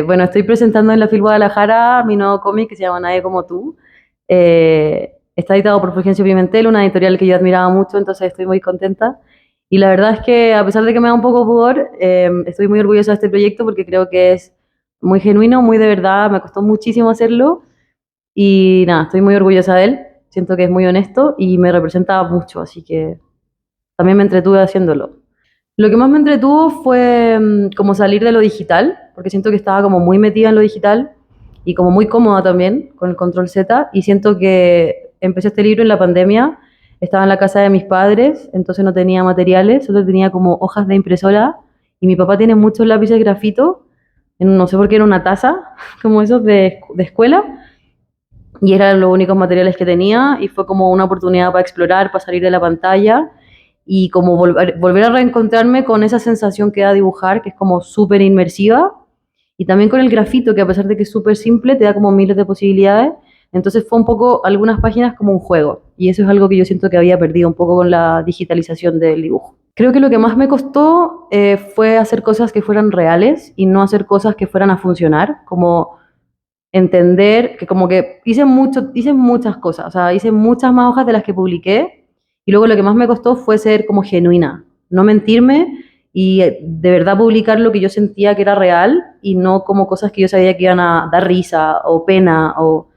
Bueno, estoy presentando en la FIL Guadalajara mi nuevo cómic que se llama Nadie como tú. Está editado por Fulgencio Pimentel, una editorial que yo admiraba mucho, entonces estoy muy contenta. Y la verdad es que a pesar de que me da un poco pudor, estoy muy orgullosa de este proyecto porque creo que es muy genuino, muy de verdad, me costó muchísimo hacerlo y nada, estoy muy orgullosa de él. Siento que es muy honesto y me representa mucho, así que también me entretuve haciéndolo. Lo que más me entretuvo fue como salir de lo digital, porque siento que estaba como muy metida en lo digital y como muy cómoda también con el control Z. Y siento que empecé este libro en la pandemia, estaba en la casa de mis padres, entonces no tenía materiales, solo tenía como hojas de impresora y mi papá tiene muchos lápices grafito, no sé por qué era una taza, como esos de escuela, y eran los únicos materiales que tenía y fue como una oportunidad para explorar, para salir de la pantalla y como volver a reencontrarme con esa sensación que da dibujar, que es como súper inmersiva, y también con el grafito, que a pesar de que es súper simple, te da como miles de posibilidades. Entonces fue un poco algunas páginas como un juego, y eso es algo que yo siento que había perdido un poco con la digitalización del dibujo. Creo que lo que más me costó fue hacer cosas que fueran reales y no hacer cosas que fueran a funcionar, como entender que como que hice muchas cosas, o sea, hice muchas más hojas de las que publiqué y luego lo que más me costó fue ser como genuina, no mentirme y de verdad publicar lo que yo sentía que era real y no como cosas que yo sabía que iban a dar risa o pena o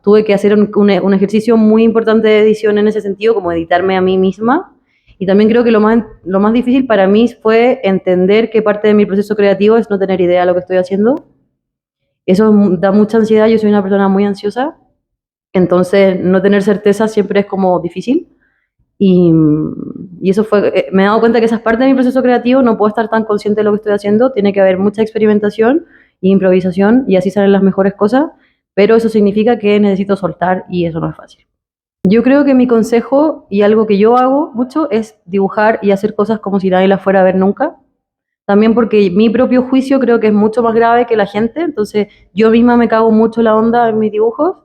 tuve que hacer un ejercicio muy importante de edición en ese sentido, como editarme a mí misma. Y también creo que lo más difícil para mí fue entender que parte de mi proceso creativo es no tener idea de lo que estoy haciendo. Eso da mucha ansiedad, yo soy una persona muy ansiosa, entonces no tener certeza siempre es como difícil. Y, y eso fue, me he dado cuenta que esa es parte de mi proceso creativo, no puedo estar tan consciente de lo que estoy haciendo, tiene que haber mucha experimentación e improvisación y así salen las mejores cosas, pero eso significa que necesito soltar y eso no es fácil. Yo creo que mi consejo y algo que yo hago mucho es dibujar y hacer cosas como si nadie las fuera a ver nunca. También porque mi propio juicio creo que es mucho más grave que la gente, entonces yo misma me cago mucho la onda en mis dibujos,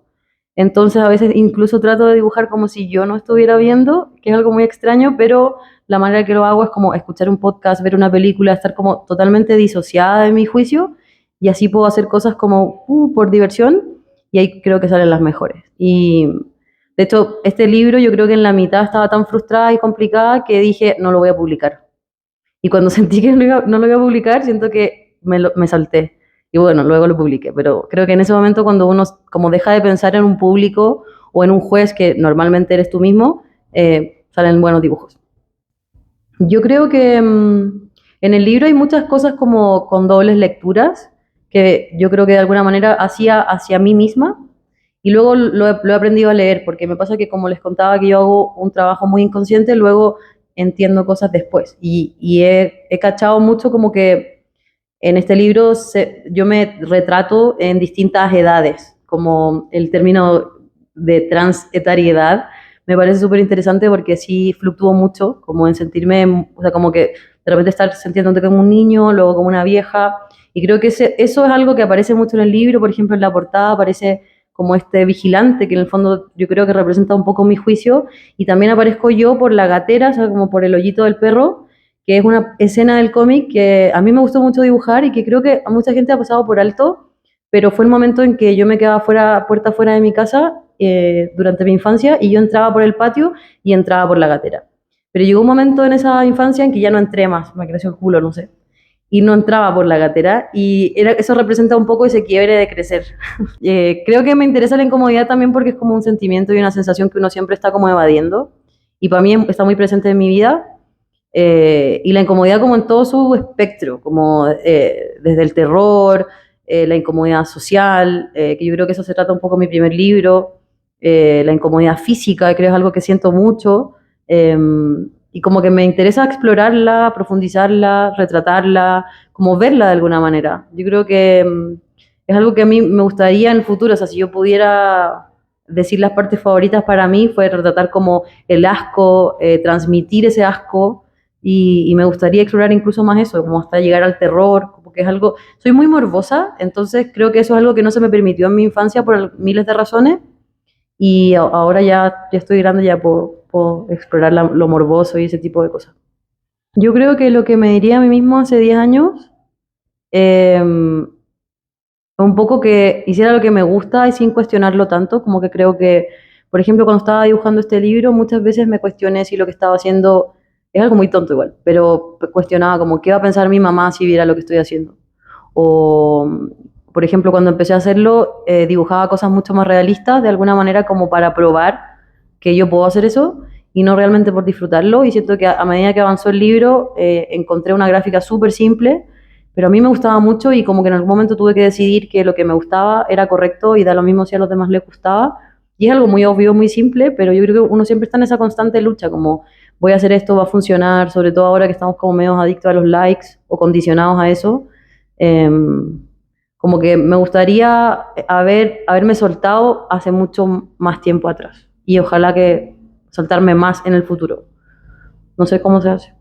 entonces a veces incluso trato de dibujar como si yo no estuviera viendo, que es algo muy extraño, pero la manera que lo hago es como escuchar un podcast, ver una película, estar como totalmente disociada de mi juicio y así puedo hacer cosas como por diversión y ahí creo que salen las mejores. Y de hecho, este libro yo creo que en la mitad estaba tan frustrada y complicada que dije, no lo voy a publicar. Y cuando sentí que no lo iba a publicar, siento que me salté. Y bueno, luego lo publiqué. Pero creo que en ese momento cuando uno como deja de pensar en un público o en un juez que normalmente eres tú mismo, salen buenos dibujos. Yo creo que en el libro hay muchas cosas como con dobles lecturas que yo creo que de alguna manera hacía hacia mí misma y luego lo he aprendido a leer porque me pasa que como les contaba que yo hago un trabajo muy inconsciente, luego entiendo cosas después y he cachado mucho como que en este libro yo me retrato en distintas edades, como el término de transetariedad me parece súper interesante porque sí fluctúo mucho, como en sentirme, o sea, como que de repente estar sintiéndote como un niño, luego como una vieja, y creo que eso es algo que aparece mucho en el libro, por ejemplo, en la portada aparece como este vigilante, que en el fondo yo creo que representa un poco mi juicio, y también aparezco yo por la gatera, o sea, como por el hoyito del perro, que es una escena del cómic que a mí me gustó mucho dibujar y que creo que a mucha gente ha pasado por alto, pero fue el momento en que yo me quedaba fuera, puerta fuera de mi casa durante mi infancia y yo entraba por el patio y entraba por la gatera. Pero llegó un momento en esa infancia en que ya no entré más, me creció el culo, no sé, y no entraba por la gatera y eso representa un poco ese quiebre de crecer. Creo que me interesa la incomodidad también porque es como un sentimiento y una sensación que uno siempre está como evadiendo y para mí está muy presente en mi vida y la incomodidad como en todo su espectro, como desde el terror, la incomodidad social, que yo creo que eso se trata un poco en mi primer libro, la incomodidad física, que creo es algo que siento mucho, eh, y como que me interesa explorarla, profundizarla, retratarla, como verla de alguna manera. Yo creo que es algo que a mí me gustaría en el futuro, o sea, si yo pudiera decir las partes favoritas para mí, fue retratar como el asco, transmitir ese asco, y me gustaría explorar incluso más eso, como hasta llegar al terror, porque es algo, soy muy morbosa, entonces creo que eso es algo que no se me permitió en mi infancia por miles de razones, y ahora ya estoy grande, ya puedo explorar lo morboso y ese tipo de cosas. Yo creo que lo que me diría a mí mismo hace 10 años, eh, un poco que hiciera lo que me gusta y sin cuestionarlo tanto, como que creo que, por ejemplo, cuando estaba dibujando este libro, muchas veces me cuestioné si lo que estaba haciendo es algo muy tonto igual, pero cuestionaba como qué va a pensar mi mamá si viera lo que estoy haciendo. O, por ejemplo, cuando empecé a hacerlo, dibujaba cosas mucho más realistas, de alguna manera como para probar que yo puedo hacer eso y no realmente por disfrutarlo. Y siento que a medida que avanzó el libro, encontré una gráfica súper simple, pero a mí me gustaba mucho y como que en algún momento tuve que decidir que lo que me gustaba era correcto y da lo mismo si a los demás les gustaba. Y es algo muy obvio, muy simple, pero yo creo que uno siempre está en esa constante lucha, como voy a hacer esto, va a funcionar, sobre todo ahora que estamos como medio adictos a los likes o condicionados a eso. Eh, Como que me gustaría haberme soltado hace mucho más tiempo atrás y ojalá que soltarme más en el futuro. No sé cómo se hace.